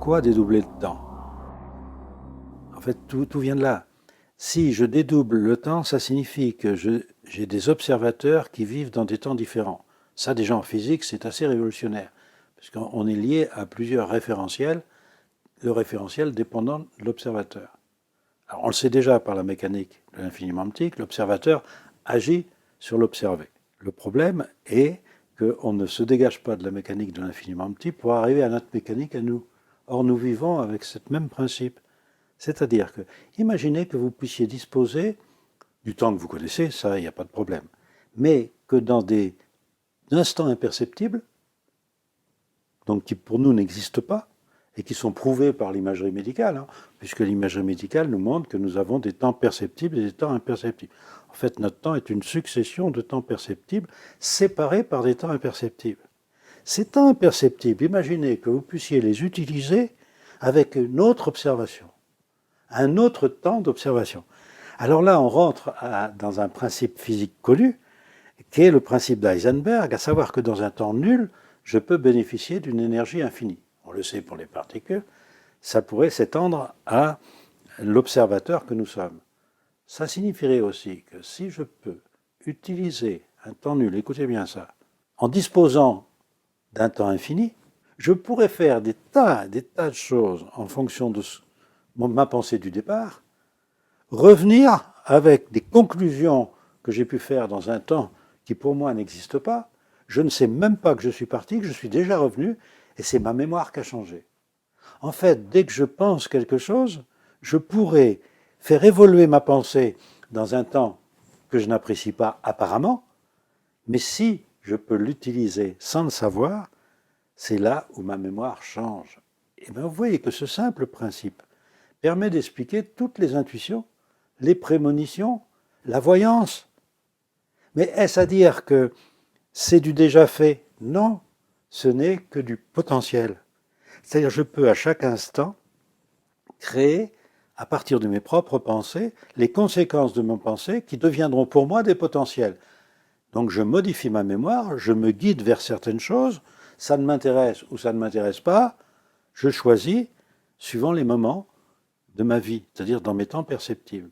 Pourquoi dédoubler le temps? En fait, tout vient de là. Si je dédouble le temps, ça signifie que j'ai des observateurs qui vivent dans des temps différents. Ça, déjà en physique, c'est assez révolutionnaire, parce qu'on est lié à plusieurs référentiels, le référentiel dépendant de l'observateur. Alors, on le sait déjà par la mécanique de l'infiniment petit, l'observateur agit sur l'observé. Le problème est qu'on ne se dégage pas de la mécanique de l'infiniment petit pour arriver à notre mécanique à nous. Or, nous vivons avec ce même principe. C'est-à-dire que, imaginez que vous puissiez disposer du temps que vous connaissez, ça, il n'y a pas de problème, mais que dans des instants imperceptibles, donc qui pour nous n'existent pas, et qui sont prouvés par l'imagerie médicale, puisque l'imagerie médicale nous montre que nous avons des temps perceptibles et des temps imperceptibles. En fait, notre temps est une succession de temps perceptibles séparés par des temps imperceptibles. Ces temps imperceptibles, imaginez que vous puissiez les utiliser avec une autre observation, un autre temps d'observation. Alors là, on rentre dans un principe physique connu, qui est le principe d'Heisenberg, à savoir que dans un temps nul, je peux bénéficier d'une énergie infinie. On le sait pour les particules, ça pourrait s'étendre à l'observateur que nous sommes. Ça signifierait aussi que si je peux utiliser un temps nul, écoutez bien ça, en disposant d'un temps infini, je pourrais faire des tas de choses en fonction de ma pensée du départ, revenir avec des conclusions que j'ai pu faire dans un temps qui pour moi n'existe pas. Je ne sais même pas que je suis parti, que je suis déjà revenu, et c'est ma mémoire qui a changé. En fait, dès que je pense quelque chose, je pourrais faire évoluer ma pensée dans un temps que je n'apprécie pas apparemment, mais si je peux l'utiliser sans le savoir, c'est là où ma mémoire change. Et bien vous voyez que ce simple principe permet d'expliquer toutes les intuitions, les prémonitions, la voyance. Mais est-ce à dire que c'est du déjà fait? Non, ce n'est que du potentiel. C'est-à-dire je peux à chaque instant créer, à partir de mes propres pensées, les conséquences de mes pensées qui deviendront pour moi des potentiels. Donc je modifie ma mémoire, je me guide vers certaines choses, ça ne m'intéresse ou ça ne m'intéresse pas, je choisis suivant les moments de ma vie, c'est-à-dire dans mes temps perceptibles.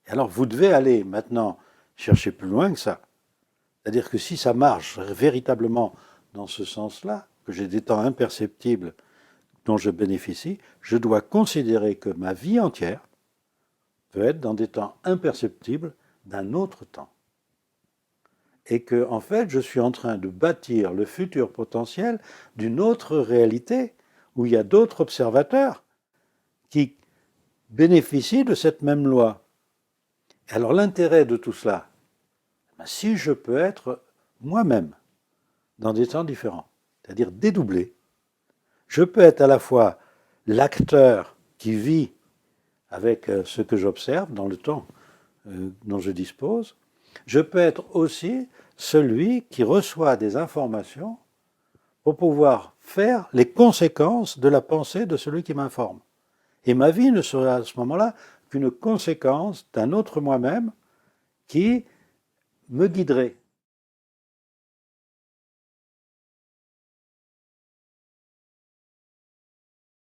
Et alors vous devez aller maintenant chercher plus loin que ça. C'est-à-dire que si ça marche véritablement dans ce sens-là, que j'ai des temps imperceptibles dont je bénéficie, je dois considérer que ma vie entière peut être dans des temps imperceptibles d'un autre temps. Et que, en fait, je suis en train de bâtir le futur potentiel d'une autre réalité où il y a d'autres observateurs qui bénéficient de cette même loi. Alors l'intérêt de tout cela, si je peux être moi-même dans des temps différents, c'est-à-dire dédoublé, je peux être à la fois l'acteur qui vit avec ce que j'observe dans le temps dont je dispose, je peux être aussi celui qui reçoit des informations pour pouvoir faire les conséquences de la pensée de celui qui m'informe. Et ma vie ne sera à ce moment-là qu'une conséquence d'un autre moi-même qui me guiderait.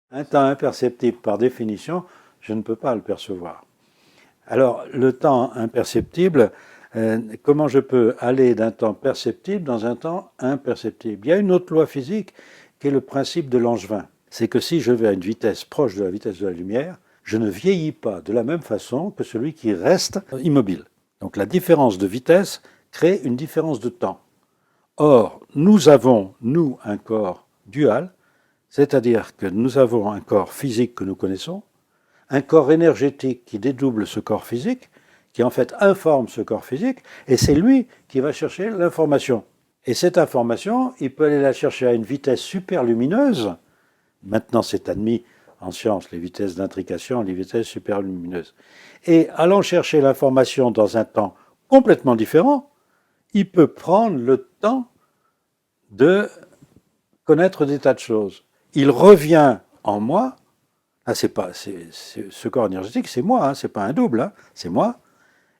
Un temps imperceptible, par définition, je ne peux pas le percevoir. Alors, le temps imperceptible, comment je peux aller d'un temps perceptible dans un temps imperceptible? Il y a une autre loi physique qui est le principe de Langevin. C'est que si je vais à une vitesse proche de la vitesse de la lumière, je ne vieillis pas de la même façon que celui qui reste immobile. Donc la différence de vitesse crée une différence de temps. Or, nous avons, nous, un corps dual, c'est-à-dire que nous avons un corps physique que nous connaissons, un corps énergétique qui dédouble ce corps physique, qui en fait informe ce corps physique, et c'est lui qui va chercher l'information. Et cette information, il peut aller la chercher à une vitesse superlumineuse. Maintenant, c'est admis en science, les vitesses d'intrication, les vitesses superlumineuses. Et allant chercher l'information dans un temps complètement différent, il peut prendre le temps de connaître des tas de choses. Il revient en moi. Ah, ce corps énergétique, c'est moi, c'est pas un double, c'est moi,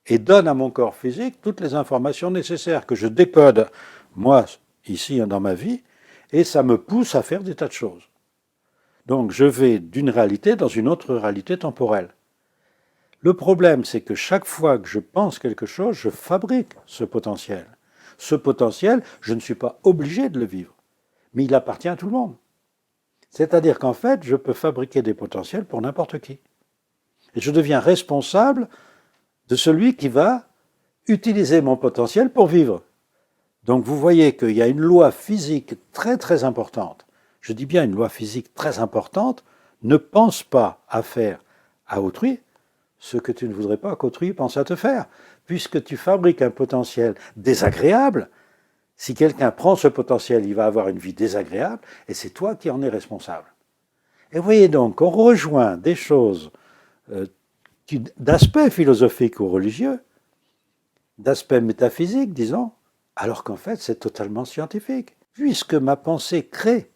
et donne à mon corps physique toutes les informations nécessaires que je décode, moi, ici, dans ma vie, et ça me pousse à faire des tas de choses. Donc je vais d'une réalité dans une autre réalité temporelle. Le problème, c'est que chaque fois que je pense quelque chose, je fabrique ce potentiel. Ce potentiel, je ne suis pas obligé de le vivre, mais il appartient à tout le monde. C'est-à-dire qu'en fait, je peux fabriquer des potentiels pour n'importe qui. Et je deviens responsable de celui qui va utiliser mon potentiel pour vivre. Donc vous voyez qu'il y a une loi physique très très importante. Je dis bien une loi physique très importante. Ne pense pas à faire à autrui ce que tu ne voudrais pas qu'autrui pense à te faire. Puisque tu fabriques un potentiel désagréable, si quelqu'un prend ce potentiel, il va avoir une vie désagréable et c'est toi qui en es responsable. Et vous voyez donc, on rejoint des choses d'aspect philosophique ou religieux, d'aspect métaphysique, disons, alors qu'en fait c'est totalement scientifique. Puisque ma pensée crée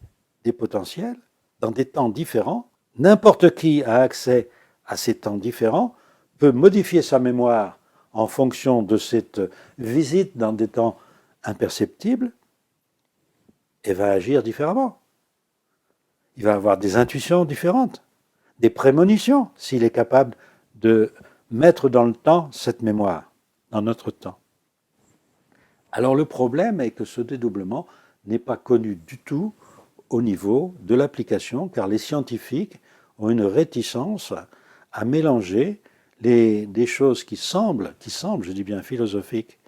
des potentiels dans des temps différents, n'importe qui a accès à ces temps différents, peut modifier sa mémoire en fonction de cette visite dans des temps imperceptibles et va agir différemment. Il va avoir des intuitions différentes, des prémonitions, s'il est capable de mettre dans le temps cette mémoire, dans notre temps. Alors le problème est que ce dédoublement n'est pas connu du tout au niveau de l'application, car les scientifiques ont une réticence à mélanger des choses qui semblent, je dis bien philosophiques,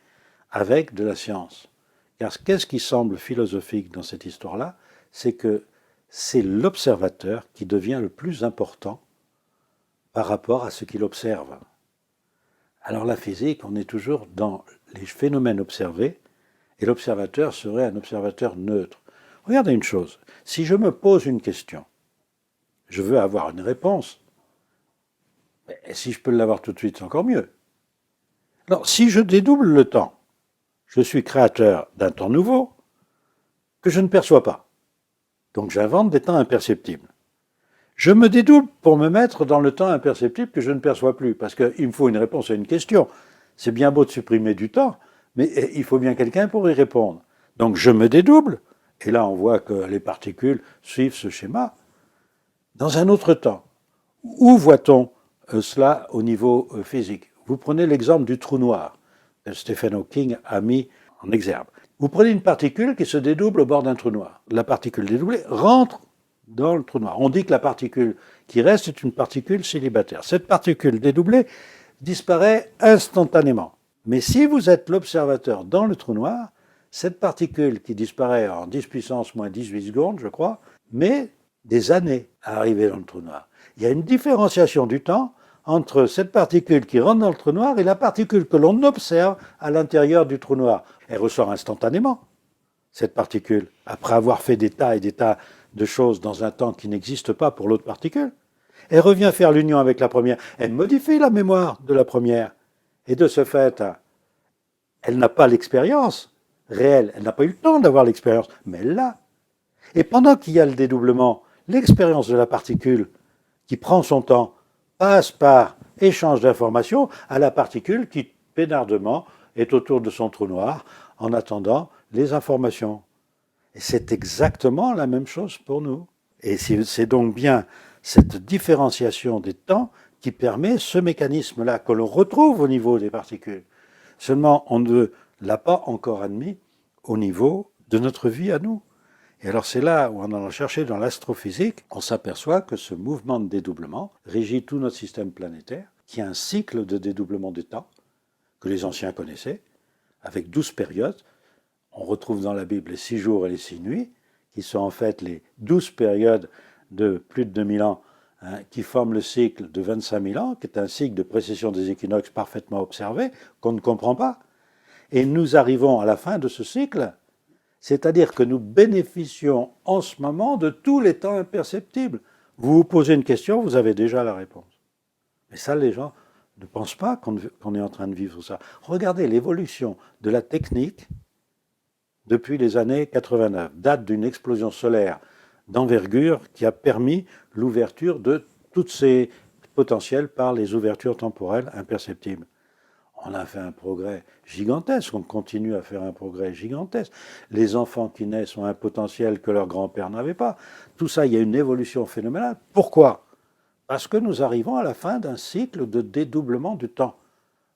avec de la science. Car qu'est-ce qui semble philosophique dans cette histoire-là? C'est que c'est l'observateur qui devient le plus important par rapport à ce qu'il observe. Alors la physique, on est toujours dans les phénomènes observés, et l'observateur serait un observateur neutre. Regardez une chose, si je me pose une question, je veux avoir une réponse, et si je peux l'avoir tout de suite, c'est encore mieux. Alors, si je dédouble le temps, je suis créateur d'un temps nouveau que je ne perçois pas. Donc j'invente des temps imperceptibles. Je me dédouble pour me mettre dans le temps imperceptible que je ne perçois plus, parce qu'il me faut une réponse à une question. C'est bien beau de supprimer du temps, mais il faut bien quelqu'un pour y répondre. Donc je me dédouble, et là on voit que les particules suivent ce schéma, dans un autre temps. Où voit-on cela au niveau physique? Vous prenez l'exemple du trou noir, que Stephen Hawking a mis en exergue. Vous prenez une particule qui se dédouble au bord d'un trou noir. La particule dédoublée rentre dans le trou noir. On dit que la particule qui reste est une particule célibataire. Cette particule dédoublée disparaît instantanément. Mais si vous êtes l'observateur dans le trou noir, cette particule qui disparaît en 10 puissance moins 18 secondes, je crois, met des années à arriver dans le trou noir. Il y a une différenciation du temps entre cette particule qui rentre dans le trou noir et la particule que l'on observe à l'intérieur du trou noir. Elle ressort instantanément, cette particule, après avoir fait des tas et des tas de choses dans un temps qui n'existe pas pour l'autre particule. Elle revient faire l'union avec la première. Elle modifie la mémoire de la première. Et de ce fait, elle n'a pas l'expérience réelle. Elle n'a pas eu le temps d'avoir l'expérience, mais elle l'a. Et pendant qu'il y a le dédoublement, l'expérience de la particule qui prend son temps passe par échange d'informations à la particule qui, pénardement, est autour de son trou noir en attendant les informations. Et c'est exactement la même chose pour nous. Et c'est donc bien cette différenciation des temps qui permet ce mécanisme-là que l'on retrouve au niveau des particules. Seulement, on ne l'a pas encore admis au niveau de notre vie à nous. Et alors c'est là où, en allant chercher dans l'astrophysique, on s'aperçoit que ce mouvement de dédoublement régit tout notre système planétaire, qui a un cycle de dédoublement des temps que les anciens connaissaient, avec 12 périodes. On retrouve dans la Bible les 6 jours et les 6 nuits, qui sont en fait les 12 périodes de plus de 2000 ans, qui forment le cycle de 25 000 ans, qui est un cycle de précession des équinoxes parfaitement observé, qu'on ne comprend pas. Et nous arrivons à la fin de ce cycle, c'est-à-dire que nous bénéficions en ce moment de tous les temps imperceptibles. Vous vous posez une question, vous avez déjà la réponse. Mais ça, les gens ne pensent pas qu'on est en train de vivre ça. Regardez l'évolution de la technique depuis les années 89, date d'une explosion solaire d'envergure qui a permis l'ouverture de tous ces potentiels par les ouvertures temporelles imperceptibles. On a fait un progrès gigantesque, on continue à faire un progrès gigantesque. Les enfants qui naissent ont un potentiel que leur grand-père n'avait pas. Tout ça, il y a une évolution phénoménale. Pourquoi? Parce que nous arrivons à la fin d'un cycle de dédoublement du temps.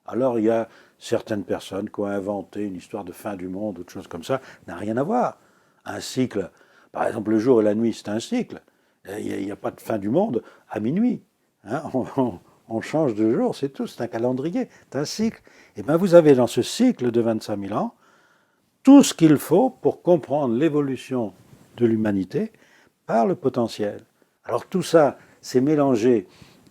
Alors il y a certaines personnes qui ont inventé une histoire de fin du monde ou de choses comme ça, n'a rien à voir. Un cycle, par exemple le jour et la nuit, c'est un cycle. Il n'y a pas de fin du monde à minuit. Hein, on change de jour, c'est tout, c'est un calendrier, c'est un cycle. Et bien vous avez dans ce cycle de 25 000 ans tout ce qu'il faut pour comprendre l'évolution de l'humanité par le potentiel. Alors tout ça, c'est mélangé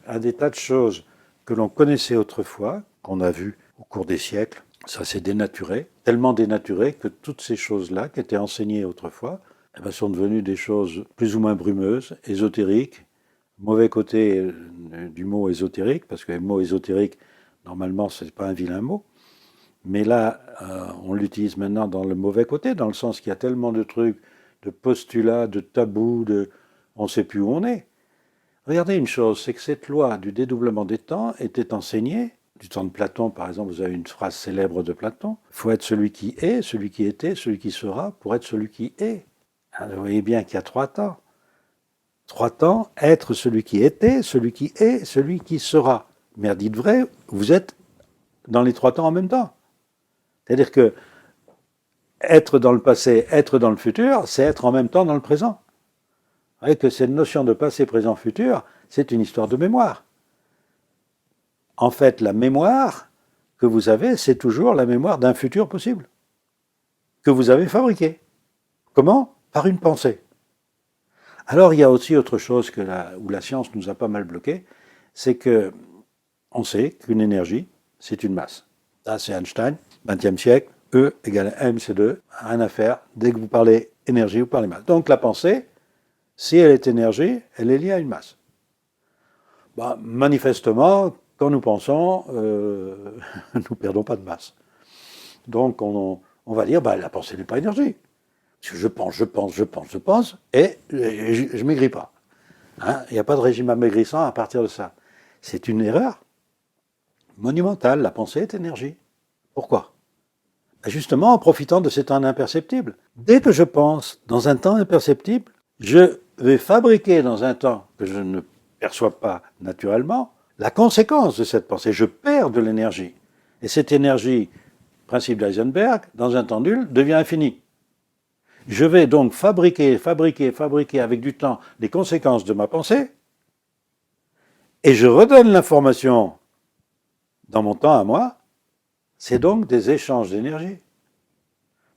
à des tas de choses que l'on connaissait autrefois, qu'on a vues au cours des siècles. Ça s'est dénaturé, tellement dénaturé que toutes ces choses-là qui étaient enseignées autrefois eh bien, sont devenues des choses plus ou moins brumeuses, ésotériques. Mauvais côté du mot ésotérique, parce que le mot ésotérique, normalement, ce n'est pas un vilain mot. Mais là, on l'utilise maintenant dans le mauvais côté, dans le sens qu'il y a tellement de trucs, de postulats, de tabous, on ne sait plus où on est. Regardez une chose, c'est que cette loi du dédoublement des temps était enseignée, du temps de Platon par exemple, vous avez une phrase célèbre de Platon, il faut être celui qui est, celui qui était, celui qui sera, pour être celui qui est. Alors, vous voyez bien qu'il y a 3 temps. 3 temps, être celui qui était, celui qui est, celui qui sera. Mais dites vrai, vous êtes dans les 3 temps en même temps. C'est-à-dire que être dans le passé, être dans le futur, c'est être en même temps dans le présent. Vous voyez que cette notion de passé, présent, futur, c'est une histoire de mémoire. En fait, la mémoire que vous avez, c'est toujours la mémoire d'un futur possible, que vous avez fabriqué. Comment? Par une pensée. Alors il y a aussi autre chose où la science nous a pas mal bloqué, c'est que on sait qu'une énergie, c'est une masse. Ça c'est Einstein, 20e siècle, E égale mc2, rien à faire, dès que vous parlez énergie, vous parlez masse. Donc la pensée, si elle est énergie, elle est liée à une masse. Manifestement, quand nous pensons, nous ne perdons pas de masse. Donc on va dire, la pensée n'est pas énergie. Parce que je pense, et je ne maigris pas. Hein, il n'y a pas de régime amaigrissant à partir de ça. C'est une erreur monumentale. La pensée est énergie. Pourquoi? Justement en profitant de ces temps imperceptibles. Dès que je pense dans un temps imperceptible, je vais fabriquer dans un temps que je ne perçois pas naturellement la conséquence de cette pensée. Je perds de l'énergie. Et cette énergie, principe d'Heisenberg, dans un temps nul, devient infinie. Je vais donc fabriquer avec du temps les conséquences de ma pensée, et je redonne l'information dans mon temps à moi. C'est donc des échanges d'énergie.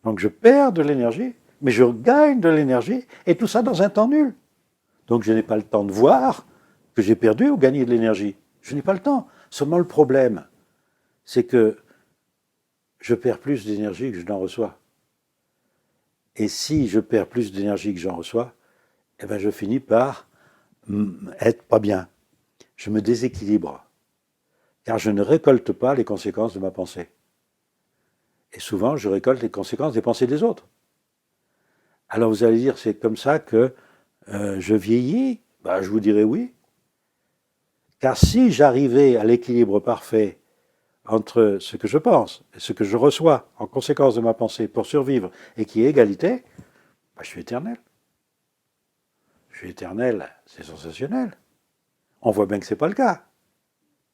Donc je perds de l'énergie, mais je gagne de l'énergie, et tout ça dans un temps nul. Donc je n'ai pas le temps de voir que j'ai perdu ou gagné de l'énergie. Je n'ai pas le temps. Seulement le problème, c'est que je perds plus d'énergie que je n'en reçois. Et si je perds plus d'énergie que j'en reçois, eh ben je finis par être pas bien. Je me déséquilibre. Car je ne récolte pas les conséquences de ma pensée. Et souvent, je récolte les conséquences des pensées des autres. Alors vous allez dire, c'est comme ça que je vieillis? Je vous dirais oui. Car si j'arrivais à l'équilibre parfait entre ce que je pense et ce que je reçois en conséquence de ma pensée pour survivre et qui est égalité, je suis éternel. Je suis éternel, c'est sensationnel. On voit bien que ce n'est pas le cas.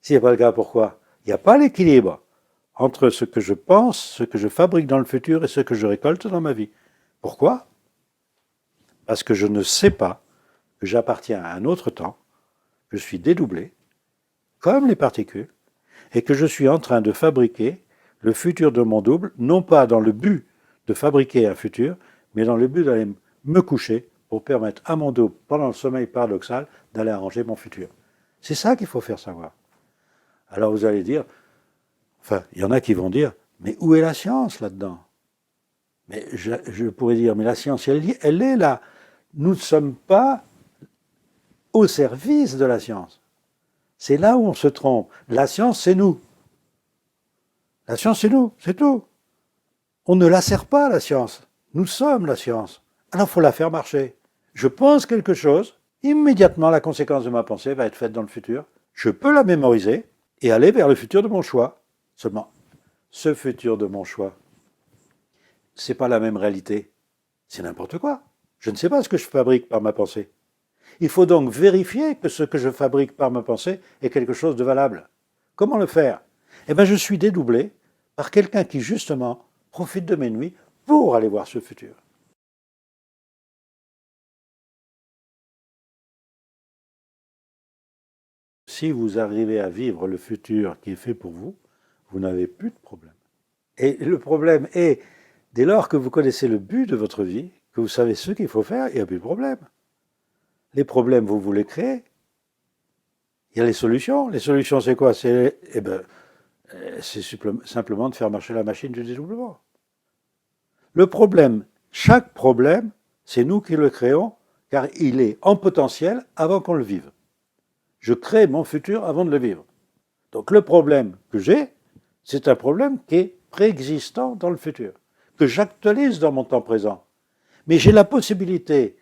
S'il n'y a pas le cas, pourquoi? Il n'y a pas l'équilibre entre ce que je pense, ce que je fabrique dans le futur et ce que je récolte dans ma vie. Pourquoi? Parce que je ne sais pas que j'appartiens à un autre temps, je suis dédoublé, comme les particules, et que je suis en train de fabriquer le futur de mon double, non pas dans le but de fabriquer un futur, mais dans le but d'aller me coucher pour permettre à mon double, pendant le sommeil paradoxal, d'aller arranger mon futur. C'est ça qu'il faut faire savoir. Alors vous allez dire, il y en a qui vont dire, mais où est la science là-dedans? Mais je pourrais dire, mais la science, elle est là. Nous ne sommes pas au service de la science. C'est là où on se trompe. La science, c'est nous. La science, c'est nous, c'est tout. On ne la sert pas, la science. Nous sommes la science. Alors, il faut la faire marcher. Je pense quelque chose, immédiatement, la conséquence de ma pensée va être faite dans le futur. Je peux la mémoriser et aller vers le futur de mon choix. Seulement, ce futur de mon choix, c'est pas la même réalité. C'est n'importe quoi. Je ne sais pas ce que je fabrique par ma pensée. Il faut donc vérifier que ce que je fabrique par ma pensée est quelque chose de valable. Comment le faire? Eh bien, je suis dédoublé par quelqu'un qui, justement, profite de mes nuits pour aller voir ce futur. Si vous arrivez à vivre le futur qui est fait pour vous, vous n'avez plus de problème. Et le problème est, dès lors que vous connaissez le but de votre vie, que vous savez ce qu'il faut faire, il n'y a plus de problème. Les problèmes, vous les créez. Il y a les solutions. Les solutions, c'est quoi? C'est simplement de faire marcher la machine du dédoublement. Le problème, chaque problème, c'est nous qui le créons, car il est en potentiel avant qu'on le vive. Je crée mon futur avant de le vivre. Donc le problème que j'ai, c'est un problème qui est préexistant dans le futur, que j'actualise dans mon temps présent. Mais j'ai la possibilité,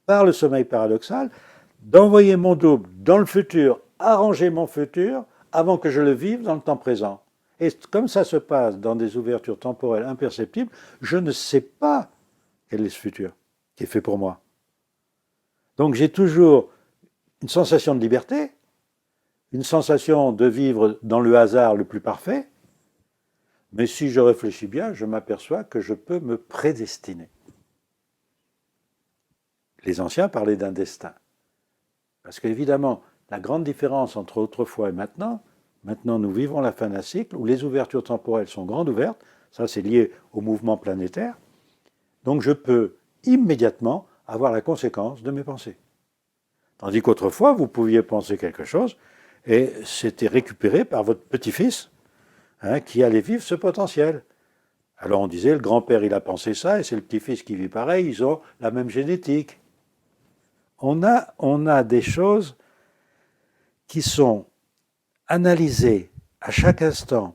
par le sommeil paradoxal, d'envoyer mon double dans le futur, arranger mon futur, avant que je le vive dans le temps présent. Et comme ça se passe dans des ouvertures temporelles imperceptibles, je ne sais pas quel est ce futur qui est fait pour moi. Donc j'ai toujours une sensation de liberté, une sensation de vivre dans le hasard le plus parfait, mais si je réfléchis bien, je m'aperçois que je peux me prédestiner. Les anciens parlaient d'un destin. Parce qu'évidemment, la grande différence entre autrefois et maintenant nous vivons la fin d'un cycle où les ouvertures temporelles sont grandes ouvertes, ça c'est lié au mouvement planétaire, donc je peux immédiatement avoir la conséquence de mes pensées. Tandis qu'autrefois, vous pouviez penser quelque chose et c'était récupéré par votre petit-fils qui allait vivre ce potentiel. Alors on disait, le grand-père il a pensé ça et c'est le petit-fils qui vit pareil, ils ont la même génétique. On a des choses qui sont analysées à chaque instant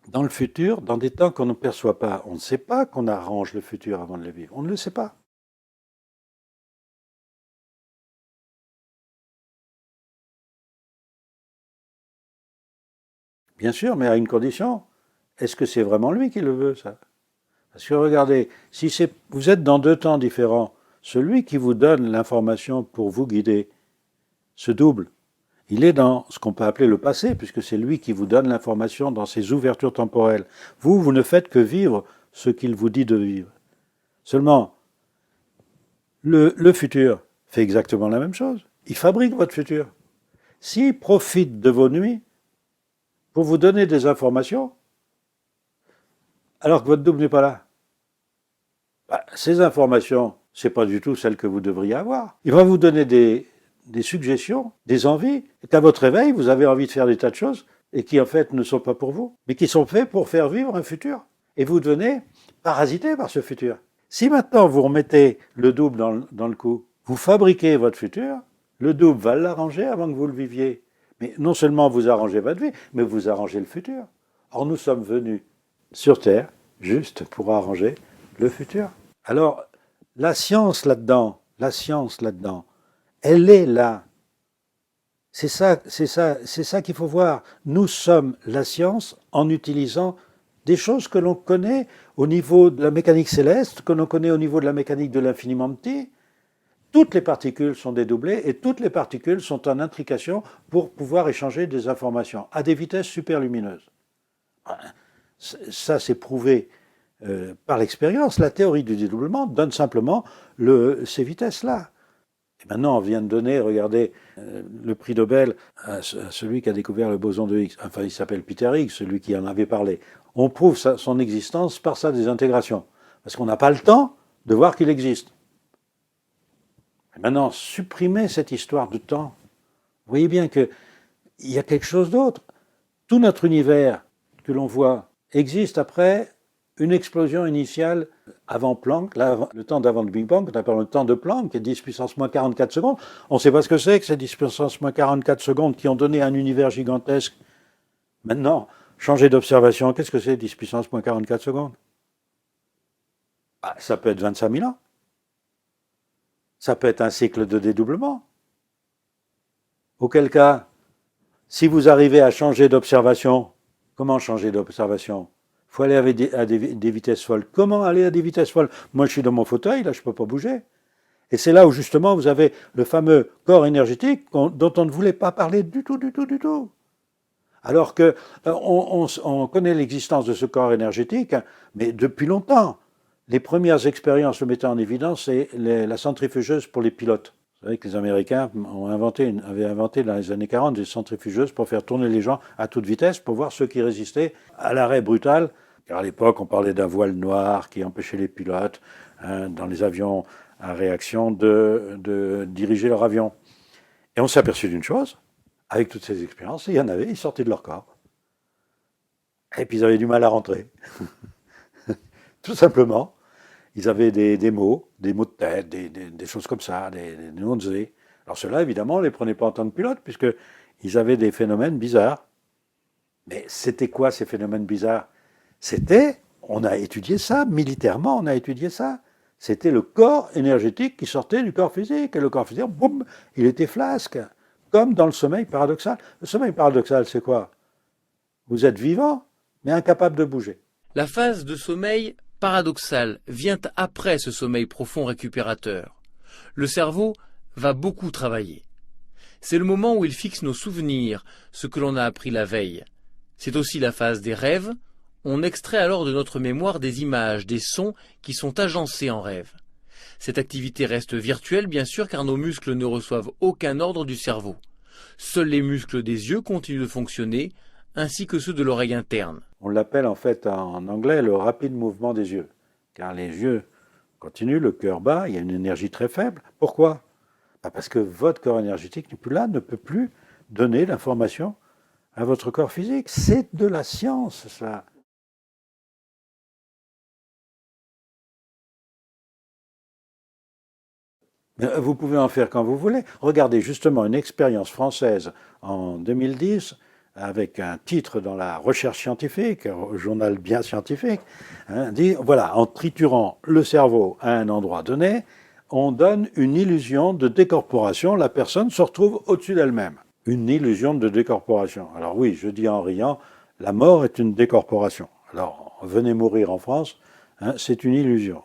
dans le futur, dans des temps qu'on ne perçoit pas. On ne sait pas qu'on arrange le futur avant de le vivre. On ne le sait pas. Bien sûr, mais à une condition. Est-ce que c'est vraiment lui qui le veut, ça? Parce que regardez, si vous êtes dans deux temps différents, celui qui vous donne l'information pour vous guider se double. Il est dans ce qu'on peut appeler le passé, puisque c'est lui qui vous donne l'information dans ses ouvertures temporelles. Vous ne faites que vivre ce qu'il vous dit de vivre. Seulement, le futur fait exactement la même chose. Il fabrique votre futur. S'il profite de vos nuits pour vous donner des informations, alors que votre double n'est pas là, ces informations, ce n'est pas du tout celles que vous devriez avoir. Il va vous donner des suggestions, des envies, et qu'à votre réveil, vous avez envie de faire des tas de choses, et qui en fait ne sont pas pour vous, mais qui sont faits pour faire vivre un futur. Et vous devenez parasité par ce futur. Si maintenant vous remettez le double dans le coup, vous fabriquez votre futur, le double va l'arranger avant que vous le viviez. Mais non seulement vous arrangez votre vie, mais vous arrangez le futur. Or nous sommes venus sur Terre juste pour arranger le futur. Alors, la science là-dedans, elle est là. C'est ça qu'il faut voir. Nous sommes la science en utilisant des choses que l'on connaît au niveau de la mécanique céleste, que l'on connaît au niveau de la mécanique de l'infiniment petit. Toutes les particules sont dédoublées et toutes les particules sont en intrication pour pouvoir échanger des informations à des vitesses superlumineuses. Ça, c'est prouvé par l'expérience. La théorie du dédoublement donne simplement ces vitesses-là. Et maintenant, on vient de donner, regardez, le prix Nobel à celui qui a découvert le boson de Higgs. Enfin, il s'appelle Peter Higgs, celui qui en avait parlé. On prouve son existence par sa désintégration. Parce qu'on n'a pas le temps de voir qu'il existe. Et maintenant, supprimez cette histoire de temps. Vous voyez bien qu'il y a quelque chose d'autre. Tout notre univers que l'on voit existe après une explosion initiale avant Planck, le temps d'avant le Big Bang, qu'on appelle le temps de Planck, qui est 10 puissance moins 44 secondes. On ne sait pas ce que c'est que ces 10 puissance moins 44 secondes qui ont donné un univers gigantesque. Maintenant, changer d'observation, qu'est-ce que c'est 10 puissance moins 44 secondes? Ça peut être 25 000 ans. Ça peut être un cycle de dédoublement. Auquel cas, si vous arrivez à changer d'observation, Comment changer d'observation? Il faut aller à des vitesses folles. Comment aller à des vitesses folles? Moi, je suis dans mon fauteuil, là, je ne peux pas bouger. Et c'est là où, justement, vous avez le fameux corps énergétique dont on ne voulait pas parler du tout, du tout, du tout. Alors que on connaît l'existence de ce corps énergétique, mais depuis longtemps. Les premières expériences le mettant en évidence, c'est la centrifugeuse pour les pilotes. Vous savez que les Américains avaient inventé dans les années 40 des centrifugeuses pour faire tourner les gens à toute vitesse, pour voir ceux qui résistaient à l'arrêt brutal. Car à l'époque, on parlait d'un voile noir qui empêchait les pilotes, dans les avions à réaction, de diriger leur avion. Et on s'est aperçu d'une chose, avec toutes ces expériences, il y en avait, ils sortaient de leur corps. Et puis ils avaient du mal à rentrer. Tout simplement. Ils avaient des mots de tête, des choses comme ça, des nausées. Alors ceux-là, évidemment, on ne les prenait pas en tant que pilote, puisqu'ils avaient des phénomènes bizarres. Mais c'était quoi ces phénomènes bizarres? On a étudié ça, militairement, on a étudié ça. C'était le corps énergétique qui sortait du corps physique. Et le corps physique, boum, il était flasque. Comme dans le sommeil paradoxal. Le sommeil paradoxal, c'est quoi? Vous êtes vivant, mais incapable de bouger. La phase de sommeil paradoxal vient après ce sommeil profond récupérateur. Le cerveau va beaucoup travailler. C'est le moment où il fixe nos souvenirs, ce que l'on a appris la veille. C'est aussi la phase des rêves. On extrait alors de notre mémoire des images, des sons qui sont agencés en rêve. Cette activité reste virtuelle, bien sûr, car nos muscles ne reçoivent aucun ordre du cerveau. Seuls les muscles des yeux continuent de fonctionner, ainsi que ceux de l'oreille interne. On l'appelle en fait en anglais le rapide mouvement des yeux. Car les yeux continuent, le cœur bat, il y a une énergie très faible. Pourquoi? Parce que votre corps énergétique n'est plus là, ne peut plus donner l'information à votre corps physique. C'est de la science, ça. Vous pouvez en faire quand vous voulez. Regardez justement une expérience française en 2010 avec un titre dans la recherche scientifique, un journal bien scientifique, dit, voilà, en triturant le cerveau à un endroit donné, on donne une illusion de décorporation, la personne se retrouve au-dessus d'elle-même. Une illusion de décorporation. Alors oui, je dis en riant, la mort est une décorporation. Alors, venez mourir en France, c'est une illusion.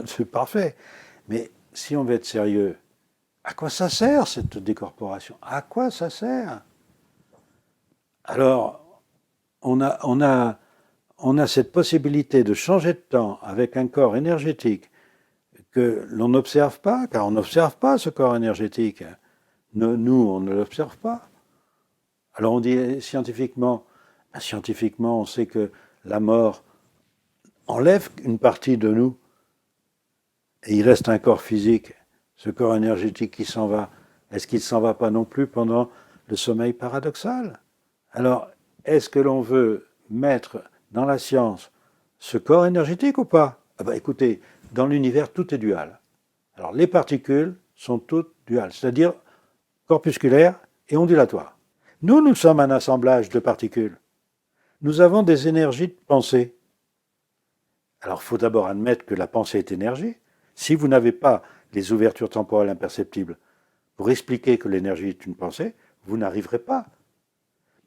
C'est parfait. Mais si on veut être sérieux, à quoi ça sert cette décorporation? À quoi ça sert? Alors, on a cette possibilité de changer de temps avec un corps énergétique que l'on n'observe pas, car on n'observe pas ce corps énergétique. Nous, on ne l'observe pas. Alors on dit scientifiquement, on sait que la mort enlève une partie de nous et il reste un corps physique, ce corps énergétique qui s'en va. Est-ce qu'il ne s'en va pas non plus pendant le sommeil paradoxal? Alors, est-ce que l'on veut mettre dans la science ce corps énergétique ou pas? Écoutez, dans l'univers, tout est dual. Alors, les particules sont toutes duales, c'est-à-dire corpusculaires et ondulatoires. Nous sommes un assemblage de particules. Nous avons des énergies de pensée. Alors, il faut d'abord admettre que la pensée est énergie. Si vous n'avez pas les ouvertures temporelles imperceptibles pour expliquer que l'énergie est une pensée, vous n'arriverez pas.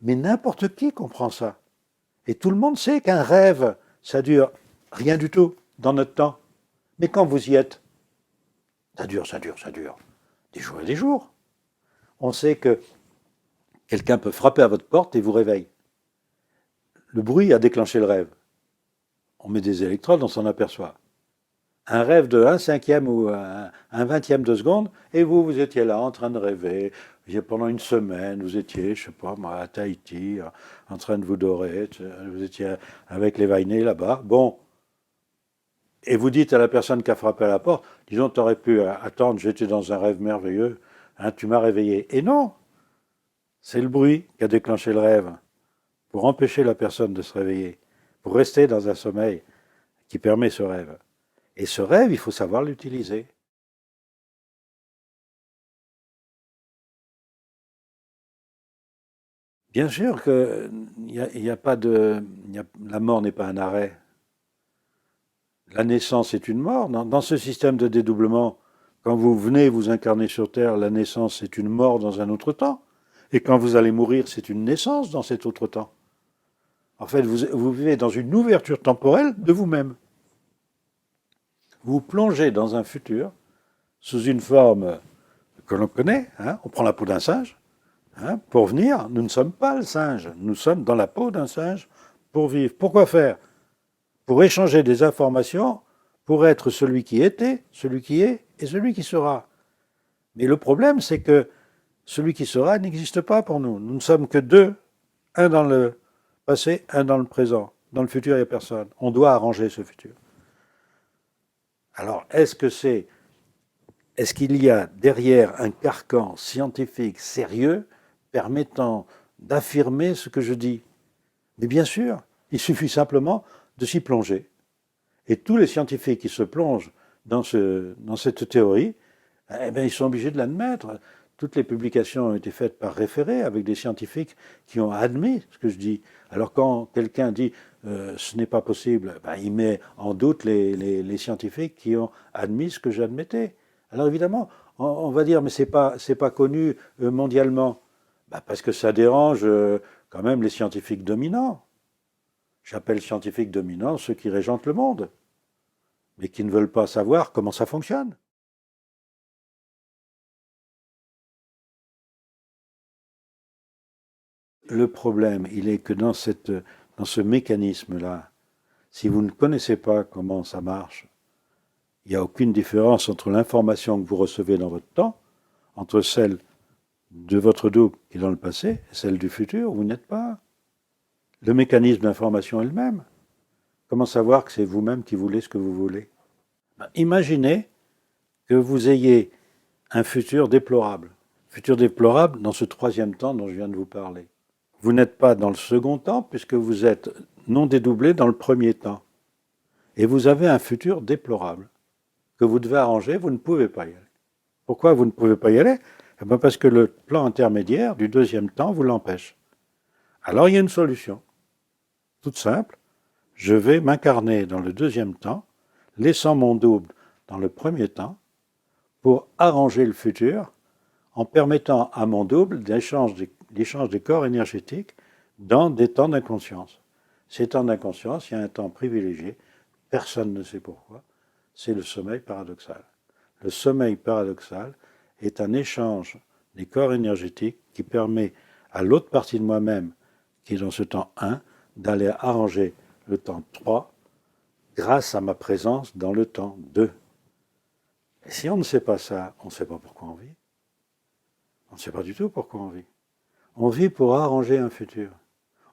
Mais n'importe qui comprend ça. Et tout le monde sait qu'un rêve, ça dure rien du tout dans notre temps. Mais quand vous y êtes, ça dure. Des jours et des jours. On sait que quelqu'un peut frapper à votre porte et vous réveille. Le bruit a déclenché le rêve. On met des électrodes, on s'en aperçoit. Un rêve de 1/5 ou un 20e de seconde, et vous étiez là en train de rêver. Pendant une semaine, vous étiez, je sais pas moi, à Tahiti, en train de vous dorer, vous étiez avec les Vainés là-bas. Bon. Et vous dites à la personne qui a frappé à la porte, disons, tu aurais pu attendre, j'étais dans un rêve merveilleux, tu m'as réveillé. Et non, c'est le bruit qui a déclenché le rêve, pour empêcher la personne de se réveiller, pour rester dans un sommeil qui permet ce rêve. Et ce rêve, il faut savoir l'utiliser. Bien sûr que la mort n'est pas un arrêt. La naissance est une mort. Dans ce système de dédoublement, quand vous venez vous incarner sur Terre, la naissance c'est une mort dans un autre temps. Et quand vous allez mourir, c'est une naissance dans cet autre temps. En fait, vous vivez dans une ouverture temporelle de vous-même. Vous plongez dans un futur sous une forme que l'on connaît, hein, on prend la peau d'un singe, hein, pour venir, nous ne sommes pas le singe, nous sommes dans la peau d'un singe pour vivre. Pourquoi faire? Pour échanger des informations, pour être celui qui était, celui qui est et celui qui sera. Mais le problème, c'est que celui qui sera n'existe pas pour nous. Nous ne sommes que deux, un dans le passé, un dans le présent. Dans le futur, il n'y a personne. On doit arranger ce futur. Alors, est-ce qu'il y a derrière un carcan scientifique sérieux permettant d'affirmer ce que je dis? Mais bien sûr, il suffit simplement de s'y plonger. Et tous les scientifiques qui se plongent dans cette théorie, eh bien, ils sont obligés de l'admettre. Toutes les publications ont été faites par référé avec des scientifiques qui ont admis ce que je dis. Alors quand quelqu'un dit ce n'est pas possible, ben, il met en doute les scientifiques qui ont admis ce que j'admettais. Alors évidemment, on va dire mais c'est pas connu mondialement, ben, parce que ça dérange quand même les scientifiques dominants. J'appelle scientifiques dominants ceux qui régentent le monde, mais qui ne veulent pas savoir comment ça fonctionne. Le problème, il est que dans ce mécanisme-là, si vous ne connaissez pas comment ça marche, il n'y a aucune différence entre l'information que vous recevez dans votre temps, entre celle de votre double qui est dans le passé et celle du futur où vous n'êtes pas. Le mécanisme d'information est le même. Comment savoir que c'est vous-même qui voulez ce que vous voulez? Imaginez que vous ayez un futur déplorable. Futur déplorable dans ce troisième temps dont je viens de vous parler. Vous n'êtes pas dans le second temps puisque vous êtes non dédoublé dans le premier temps. Et vous avez un futur déplorable que vous devez arranger, vous ne pouvez pas y aller. Pourquoi vous ne pouvez pas y aller? Eh bien parce que le plan intermédiaire du deuxième temps vous l'empêche. Alors il y a une solution, toute simple. Je vais m'incarner dans le deuxième temps, laissant mon double dans le premier temps, pour arranger le futur en permettant à mon double l'échange des corps énergétiques dans des temps d'inconscience. Ces temps d'inconscience, il y a un temps privilégié, personne ne sait pourquoi, c'est le sommeil paradoxal. Le sommeil paradoxal est un échange des corps énergétiques qui permet à l'autre partie de moi-même, qui est dans ce temps 1, d'aller arranger le temps 3 grâce à ma présence dans le temps 2. Et si on ne sait pas ça, on ne sait pas pourquoi on vit. On ne sait pas du tout pourquoi on vit. On vit pour arranger un futur.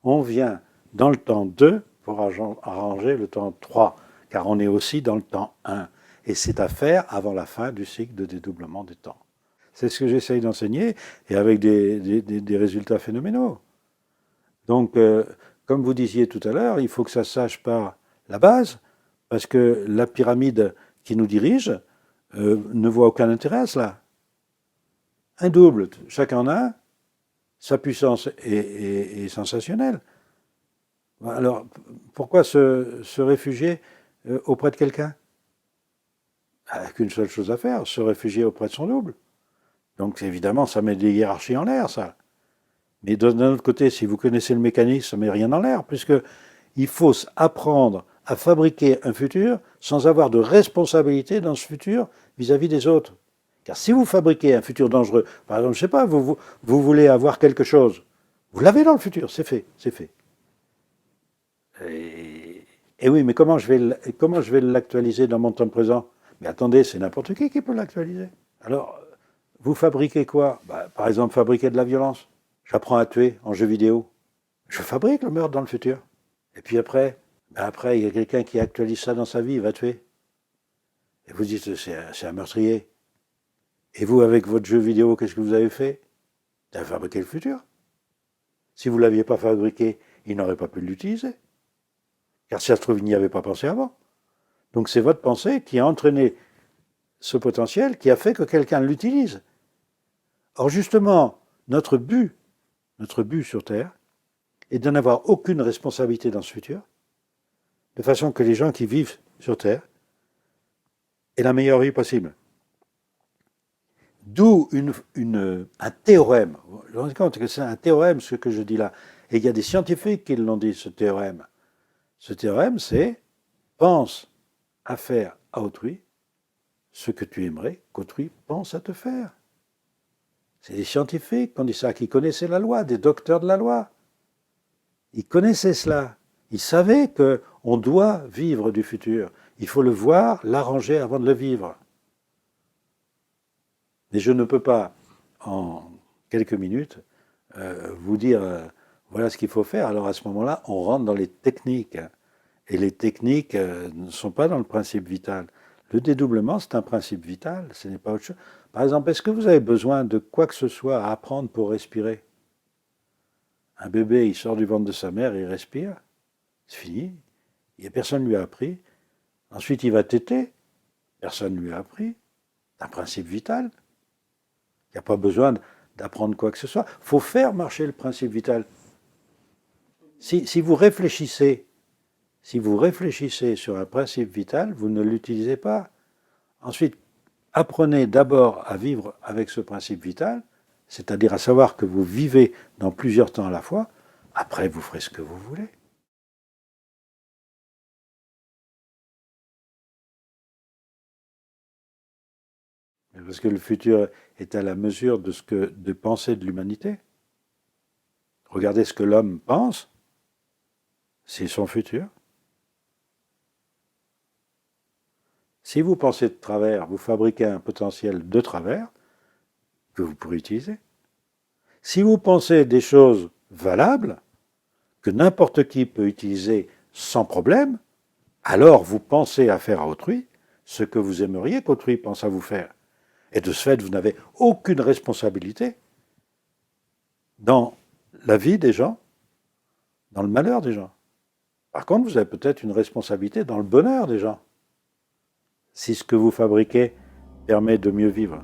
On vient dans le temps 2 pour arranger le temps 3, car on est aussi dans le temps 1. Et c'est à faire avant la fin du cycle de dédoublement des temps. C'est ce que j'essaye d'enseigner, et avec des résultats phénoménaux. Donc, comme vous disiez tout à l'heure, il faut que ça se sache par la base, parce que la pyramide qui nous dirige ne voit aucun intérêt à cela. Un double, chacun en a un, sa puissance est sensationnelle. Alors, pourquoi se réfugier auprès de quelqu'un? Avec une seule chose à faire, se réfugier auprès de son double. Donc évidemment, ça met des hiérarchies en l'air, ça. Mais d'un autre côté, si vous connaissez le mécanisme, ça ne met rien en l'air, puisqu'il faut apprendre à fabriquer un futur sans avoir de responsabilité dans ce futur vis-à-vis des autres. Car si vous fabriquez un futur dangereux, par exemple, je ne sais pas, vous voulez avoir quelque chose, vous l'avez dans le futur, c'est fait, c'est fait. Et oui, mais comment je vais l'actualiser dans mon temps présent? Mais attendez, c'est n'importe qui peut l'actualiser. Alors, vous fabriquez quoi? Par exemple, fabriquer de la violence. J'apprends à tuer en jeu vidéo. Je fabrique le meurtre dans le futur. Et puis après, il y a quelqu'un qui actualise ça dans sa vie, il va tuer. Et vous dites, c'est un meurtrier. Et vous, avec votre jeu vidéo, qu'est-ce que vous avez fait? Vous avez fabriqué le futur. Si vous ne l'aviez pas fabriqué, il n'aurait pas pu l'utiliser. Car si ça se trouve, il n'y avait pas pensé avant. Donc c'est votre pensée qui a entraîné ce potentiel, qui a fait que quelqu'un l'utilise. Or justement, notre but sur Terre est de n'avoir aucune responsabilité dans ce futur, de façon que les gens qui vivent sur Terre aient la meilleure vie possible. D'où un théorème. Vous vous rendez compte que c'est un théorème ce que je dis là. Et il y a des scientifiques qui l'ont dit, ce théorème. Ce théorème, c'est pense à faire à autrui ce que tu aimerais qu'autrui pense à te faire. C'est des scientifiques qui ont dit ça, qui connaissaient la loi, des docteurs de la loi. Ils connaissaient cela. Ils savaient qu'on doit vivre du futur. Il faut le voir, l'arranger avant de le vivre. Mais je ne peux pas, en quelques minutes, vous dire voilà ce qu'il faut faire. Alors à ce moment-là, on rentre dans les techniques. Et les techniques ne sont pas dans le principe vital. Le dédoublement, c'est un principe vital, ce n'est pas autre chose. Par exemple, est-ce que vous avez besoin de quoi que ce soit à apprendre pour respirer? Un bébé, il sort du ventre de sa mère, il respire, c'est fini. Il y a personne ne lui a appris. Ensuite, il va téter, personne ne lui a appris. C'est un principe vital. Il n'y a pas besoin d'apprendre quoi que ce soit. Il faut faire marcher le principe vital. Si vous réfléchissez sur un principe vital, vous ne l'utilisez pas. Ensuite, apprenez d'abord à vivre avec ce principe vital, c'est-à-dire à savoir que vous vivez dans plusieurs temps à la fois. Après, vous ferez ce que vous voulez. Parce que le futur est à la mesure de pensée de l'humanité. Regardez ce que l'homme pense, c'est son futur. Si vous pensez de travers, vous fabriquez un potentiel de travers que vous pourrez utiliser. Si vous pensez des choses valables, que n'importe qui peut utiliser sans problème, alors vous pensez à faire à autrui ce que vous aimeriez qu'autrui pense à vous faire. Et de ce fait, vous n'avez aucune responsabilité dans la vie des gens, dans le malheur des gens. Par contre, vous avez peut-être une responsabilité dans le bonheur des gens, si ce que vous fabriquez permet de mieux vivre.